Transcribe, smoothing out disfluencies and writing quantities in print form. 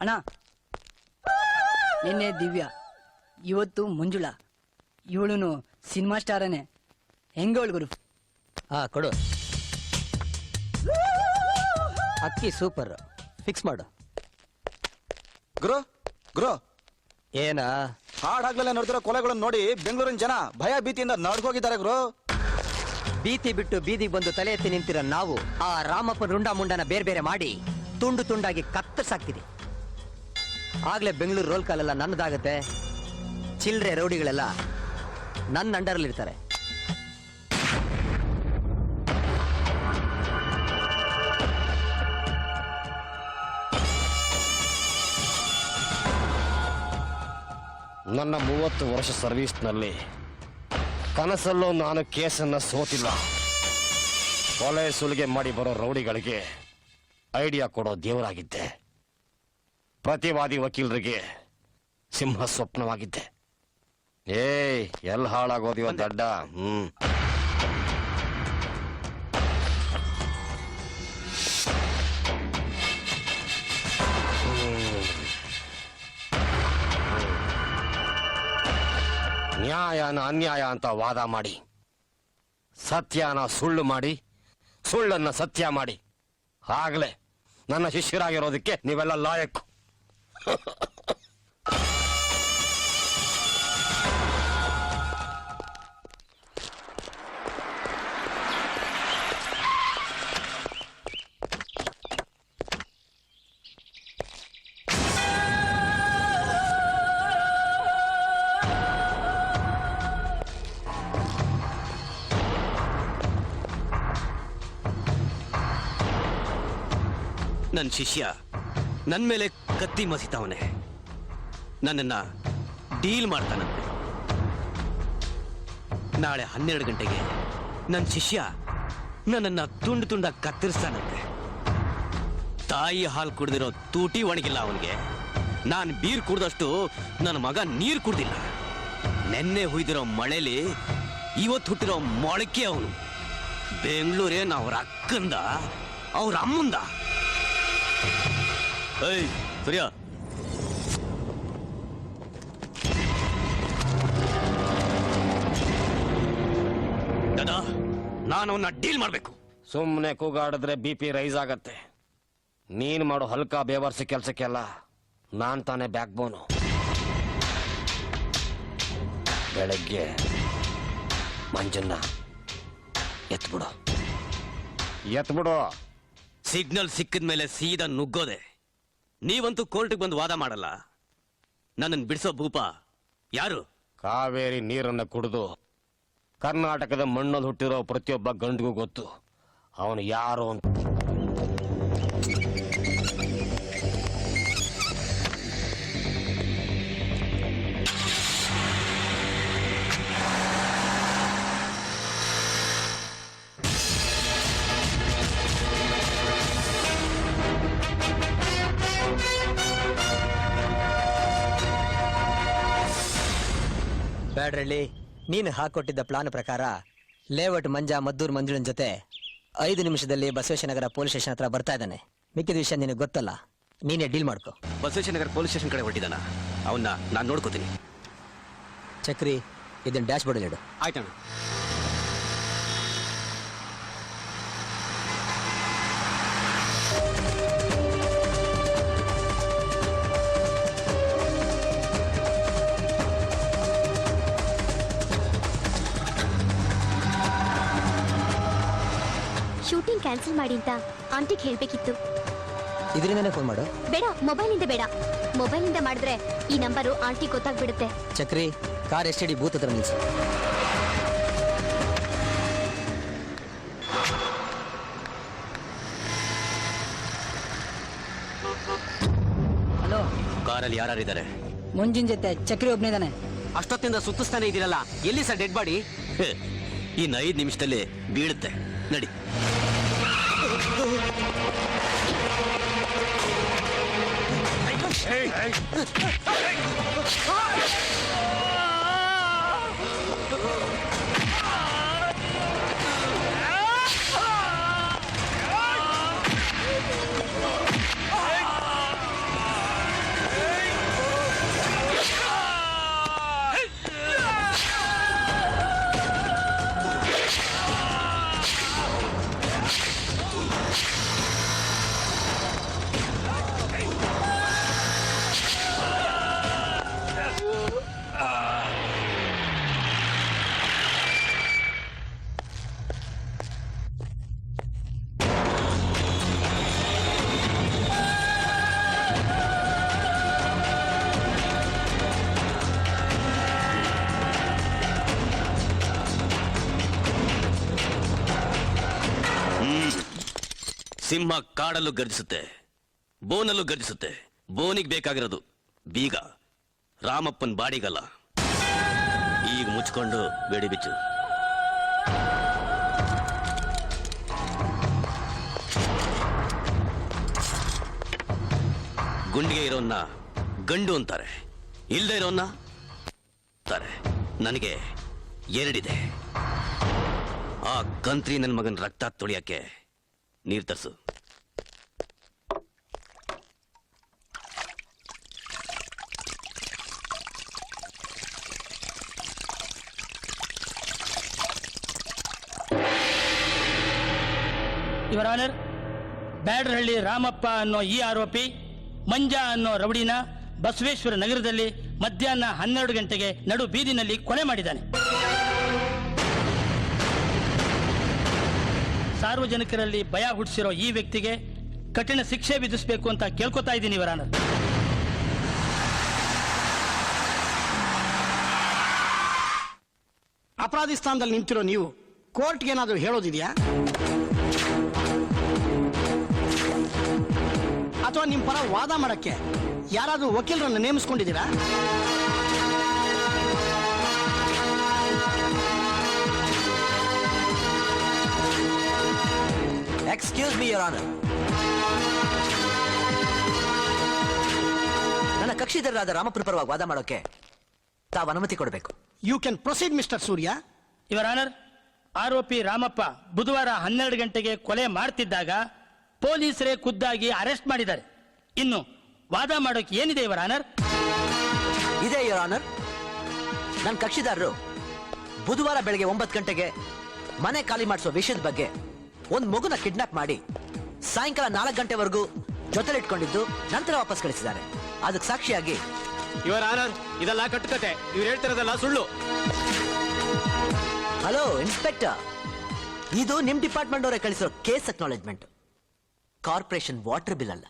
ಅಣ್ಣ, ನಿನ್ನೆ ದಿವ್ಯಾ, ಇವತ್ತು ಮಂಜುಳಾ. ಇವಳು ಸಿನಿಮಾ ಸ್ಟಾರನೇ. ಹೆಂಗೋಳ್ ಗುರು? ಕೊಡು. ಅಕ್ಕಿ ಸೂಪರ್, ಫಿಕ್ಸ್ ಮಾಡು. ಗುರು ಗುರು, ಏನ ಹಾಡಾಗ್ಲೆಲ್ಲ ನಡೆದಿರೋ ಕೊಲೆಗಳನ್ನು ನೋಡಿ ಬೆಂಗಳೂರಿನ ಜನ ಭಯ ಭೀತಿಯಿಂದ ನಡ್ಕೋಗಿದ್ದಾರೆ ಗುರು. ಬೀತಿ ಬಿಟ್ಟು ಬೀದಿಗೆ ಬಂದು ತಲೆ ಎತ್ತಿ ನಿಂತಿರೋ ನಾವು ಆ ರಾಮಪ್ಪ ರುಂಡ ಮುಂಡನ ಬೇರೆ ಬೇರೆ ಮಾಡಿ ತುಂಡು ತುಂಡಾಗಿ ಕತ್ತರಿಸಾಕ್ತಿದೆ. ಆಗ್ಲೇ ಬೆಂಗಳೂರು ರೋಲ್ ಕಾಲೆಲ್ಲ ನನ್ನದಾಗತ್ತೆ. ಚಿಲ್ಡ್ರೆ ರೌಡಿಗಳೆಲ್ಲ ನನ್ನ ಅಂಡರ್ಲಿರ್ತಾರೆ. ನನ್ನ 30 ವರ್ಷ ಸರ್ವೀಸ್ನಲ್ಲಿ ಕನಸಲ್ಲೂ ನಾನು ಕೇಸನ್ನ ಸೋತಿಲ್ಲ. ಕೊಲೆ ಸುಲಿಗೆ ಮಾಡಿ ಬರೋ ರೌಡಿಗಳಿಗೆ ಐಡಿಯಾ ಕೊಡೋ ದೇವರಾಗಿದ್ದೆ. ಪ್ರತಿವಾದಿ ವಕೀಲರಿಗೆ ಸಿಂಹ ಸ್ವಪ್ನವಾಗಿದ್ದೆ. ಎಲ್ಲಿ ಹಾಳಾಗೋದಿವ ದಡ್ಡ. ನ್ಯಾಯನ ಅನ್ಯಾಯ ಅಂತ ವಾದ ಮಾಡಿ, ಸತ್ಯನ ಸುಳ್ಳು ಮಾಡಿ, ಸುಳ್ಳನ್ನ ಸತ್ಯ ಮಾಡಿ, ಆಗ್ಲೇ ನನ್ನ ಶಿಷ್ಯರಾಗಿರೋದಕ್ಕೆ ನೀವೆಲ್ಲ ಲಾಯಕ್ಕು. ನನ್ನ ಶಿಷ್ಯ ನನ್ನ ಮೇಲೆ ಕತ್ತಿ ಮಸಿತಾವನೆ. ನನ್ನನ್ನ ಡೀಲ್ ಮಾಡ್ತಾನಂತೆ. ನಾಳೆ 12 ಗಂಟೆಗೆ ನನ್ನ ಶಿಷ್ಯ ನನ್ನನ್ನ ತುಂಡು ತುಂಡಾಗಿ ಕತ್ತರಿಸ್ತಾನಂತೆ. ತಾಯಿ ಹಾಲು ಕುಡ್ದಿರೋ ತೂಟಿ ಒಣಗಿಲ್ಲ ಅವನಿಗೆ. ನಾನು ಬೀರ್ ಕುಡ್ದಷ್ಟು ನನ್ನ ಮಗ ನೀರು ಕುಡ್ದಿಲ್ಲ. ನೆನ್ನೆ ಹುಯ್ದಿರೋ ಮಳೆಲಿ ಇವತ್ತು ಹುಟ್ಟಿರೋ ಮೊಳಕೆ ಅವನು. ಬೆಂಗಳೂರೇನು ಅವ್ರ ಅಕ್ಕಂದ, ಅವ್ರ ಅಮ್ಮಂದ. ಸರಿಯಾ? ದಾದಾ, ನಾನು ಅವನ್ನ ಡೀಲ್ ಮಾಡ್ಬೇಕು. ಸುಮ್ಮನೆ ಕೂಗಾಡಿದ್ರೆ BP ರೈಸ್ ಆಗತ್ತೆ. ನೀನ್ ಮಾಡೋ ಹಲ್ಕ ಬೇವರ್ಸಿ ಕೆಲ್ಸಕ್ಕೆಲ್ಲ ನಾನ್ ತಾನೇ ಬ್ಯಾಕ್ ಬೋನು. ಬೆಳಗ್ಗೆ ಮಂಜನ್ನ ಎತ್ಬಿಡು. ಸಿಗ್ನಲ್ ಸಿಕ್ಕಿದ ಮೇಲೆ ಸೀದಾ ನುಗ್ಗೋದೆ. ನೀವಂತೂ ಕೋರ್ಟ್ಗೆ ಬಂದು ವಾದ ಮಾಡಲ್ಲ. ನನ್ನನ್ನು ಬಿಡಿಸೋ ಭೂಪ ಯಾರು? ಕಾವೇರಿ ನೀರನ್ನ ಕುಡಿದು ಕರ್ನಾಟಕದ ಮಣ್ಣಲ್ಲಿ ಹುಟ್ಟಿರೋ ಪ್ರತಿಯೊಬ್ಬ ಗಂಡಿಗೂ ಗೊತ್ತು ಅವನು ಯಾರು ಅಂತ. ಬ್ಯಾಡ್ರಳ್ಳಿ, ನೀನು ಹಾಕೊಟ್ಟಿದ್ದ ಪ್ಲಾನ್ ಪ್ರಕಾರ ಲೇಔಟ್ ಮದ್ದೂರು ಮಂಜುಳನ್ ಜೊತೆ 5 ನಿಮಿಷದಲ್ಲಿ ಬಸವೇಶ್ವರನಗರ ಪೊಲೀಸ್ ಸ್ಟೇಷನ್ ಹತ್ರ ಬರ್ತಾ ಇದ್ದಾನೆ. ಮಿಕ್ಕಿದ ವಿಷಯ ನಿನಗೆ ಗೊತ್ತಲ್ಲ, ನೀನೇ ಡೀಲ್ ಮಾಡ್ಕೊ. ಬಸವೇಶ್ವರನಗರ ಪೊಲೀಸ್ ಸ್ಟೇಷನ್ ಕಡೆ ಹೊಟ್ಟಿದ್ದಾನ. ಅವನ್ನ ನಾನು ನೋಡ್ಕೋತೀನಿ. ಚಕ್ರಿ, ಇದನ್ನ ಡ್ಯಾಶ್ ಬೋರ್ಡ್ ಇಡು. ಆಯ್ತಣ್ಣ. ಶೂಟಿಂಗ್ ಕ್ಯಾನ್ಸಲ್ ಮಾಡಿ ಅಂತ ಆಂಟಿಗೆ ಹೇಳ್ಬೇಕಿತ್ತು. ಇದರಿಂದನೇ ಫೋನ್ ಮಾಡು. ಬೇಡ, ಮೊಬೈಲಿಂದ ಬೇಡ. ಮೊಬೈಲಿಂದ ಮಾಡಿದ್ರೆ ಈ ನಂಬರು ಆಂಟಿ ಗೊತ್ತಾಗ್ಬಿಡುತ್ತೆ. ಚಕ್ರಿ, ಕಾರ್ STD ಬೂತ್ ಹತ್ರ ನಿಲ್ಸು. ಹಲೋ, ಕಾರಲ್ಲಿ ಯಾರಿದ್ದಾರೆ? ಮಂಜುನ್ ಜೊತೆ ಚಕ್ರಿ ಒಬ್ಬನಿದ್ದಾನೆ. ಅಷ್ಟೊತ್ತಿಂದ ಸುತ್ತಿಸ್ತಾನೆ ಇದೀರಲ್ಲ, ಎಲ್ಲಿ ಸರ್ ಡೆಡ್ ಬಾಡಿ? ಇನ್ನು 5 ನಿಮಿಷದಲ್ಲಿ ಬೀಳುತ್ತೆ. ನಡಿ. ಸಿಂಹ ಕಾಡಲ್ಲೂ ಗರ್ಜಿಸುತ್ತೆ, ಬೋನಲ್ಲೂ ಗರ್ಜಿಸುತ್ತೆ. ಬೋನಿಗೆ ಬೇಕಾಗಿರೋದು ಬೀಗ, ರಾಮಪ್ಪನ್ ಬಾಡಿಗಲ್ಲ. ಈಗ ಮುಚ್ಕೊಂಡು ಬೇಡಿ ಬಿಚ್ಚು. ಗುಂಡಿಗೆ ಇರೋನ್ನ ಗಂಡು ಅಂತಾರೆ, ಇಲ್ದೇ ಇರೋನ್ನ ಅಂತಾರೆ. ನನಗೆ ಎರಡಿದೆ. ಆ ಕಂತ್ರಿ ನನ್ನ ಮಗನ ರಕ್ತ ತೊಳಿಯಕ್ಕೆ ನೀರು ತರಿಸು. ಯುವರ್ ಆನರ್, ಬ್ಯಾಡ್ರಹಳ್ಳಿ ರಾಮಪ್ಪ ಅನ್ನೋ ಈ ಆರೋಪಿ ಮಂಜ ಅನ್ನೋ ರೌಡಿನ ಬಸವೇಶ್ವರ ನಗರದಲ್ಲಿ ಮಧ್ಯಾಹ್ನ 12 ಗಂಟೆಗೆ ನಡು ಬೀದಿನಲ್ಲಿ ಕೊಲೆ ಮಾಡಿದ್ದಾನೆ. ಸಾರ್ವಜನಿಕರಲ್ಲಿ ಭಯ ಹುಟ್ಟಿಸಿರೋ ಈ ವ್ಯಕ್ತಿಗೆ ಕಠಿಣ ಶಿಕ್ಷೆ ವಿಧಿಸಬೇಕು ಅಂತ ಕೇಳ್ಕೊತಾ ಇದ್ದೀನಿ ಯುವರ್ ಆನರ್. ಅಪರಾಧಿ ಸ್ಥಾನದಲ್ಲಿ ನಿಂತಿರೋ ನೀವು ಕೋರ್ಟ್ಗೆ ಏನಾದರೂ ಹೇಳೋದಿದೆಯಾ? ಅಥವಾ ನಿಮ್ಮ ಪರ ವಾದ ಮಾಡಕ್ಕೆ ಯಾರಾದ್ರೂ ವಕೀಲರನ್ನು ನೇಮಿಸ್ಕೊಂಡಿದ್ದೀರಾ? Excuse me your honour. ನನ್ನ ಕಕ್ಷಿದಾರರಾದ ರಾಮಪ್ಪನ ಪರವಾಗಿ ವಾದ ಮಾಡೋಕೆ ತಾವು ಅನುಮತಿ ಕೊಡಬೇಕು. You can proceed mister Surya. Your honour, ಆರೋಪಿ ರಾಮಪ್ಪ ಬುಧವಾರ 12 ಗಂಟೆಗೆ ಕೊಲೆ ಮಾಡ್ತಿದ್ದಾಗ ಪೊಲೀಸರೇ ಖುದ್ದಾಗಿ ಅರೆಸ್ಟ್ ಮಾಡಿದ್ದಾರೆ. ಇನ್ನು ವಾದ ಮಾಡೋಕೆ ಏನಿದೆ ಯುವರ್ ಆನರ್? ಇದೇ ಯುವರ್ ಆನರ್. ನನ್ನ ಕಕ್ಷಿದಾರರು ಬುಧವಾರ ಬೆಳಗ್ಗೆ 9 ಗಂಟೆಗೆ ಮನೆ ಖಾಲಿ ಮಾಡಿಸೋ ವಿಷಯದ ಬಗ್ಗೆ ಒಂದು ಮಗುನ ಕಿಡ್ನಾಪ್ ಮಾಡಿ ಸಾಯಂಕಾಲ 4 ಗಂಟೆವರೆಗೂ ಜೊತೆಲಿಟ್ಕೊಂಡಿದ್ದು ನಂತರ ವಾಪಸ್ ಕಳಿಸಿದ್ದಾರೆ. ಅದಕ್ಕೆ ಸಾಕ್ಷಿಯಾಗಿ ಯುವರ್ ಆನರ್, ಇದೆಲ್ಲ ಕಟ್ಟುಕತೆ. ಇವ್ರು ಹೇಳ್ತಿರೋದೆಲ್ಲ ಸುಳ್ಳು. ಹಲೋ ಇನ್ಸ್ಪೆಕ್ಟರ್, ಇದು ನಿಮ್ ಡಿಪಾರ್ಟ್ಮೆಂಟ್ ಅವರೇ ಕಳಿಸಿರೋ case acknowledgement, corporation water bill ಅಲ್ಲ.